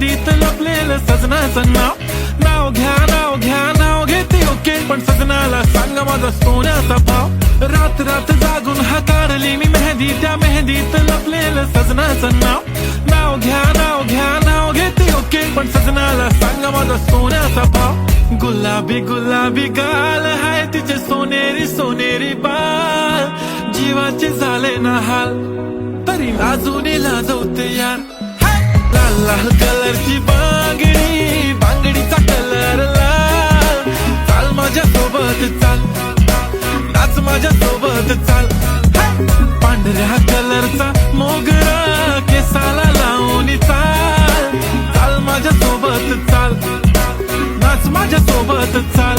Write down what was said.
मेहंदीत लपलेलं सजनाचं नाव. नाव घ्या नाव घ्या नाव घेते ओके, पण सजनाला सांगा माझा सोन्याचा भाव. रात रात जागून हाताळली मी मेहंदी, त्या मेहंदीत लपलेलं सजनाचं नाव. नाव घ्या नाव घ्या नाव घेते ओके, पण सजनाला सांगा माझा सोन्याचा भाव. गुलाबी गुलाबी गाल हाय तिचे सोनेरी सोनेरी बाल, जीवाचे झाले ना हाल तरी लाजून लाजवते यार. लाल लाल कलरची बांगडी, बांगडीचा कलर लाल. चाल माझ्या सोबत चाल, नाच माझ्या सोबत चाल. पांढऱ्या कलरचा मोगरा केसाला लावून चाल. चाल माझ्या सोबत चाल, नाच माझ्या सोबत चाल.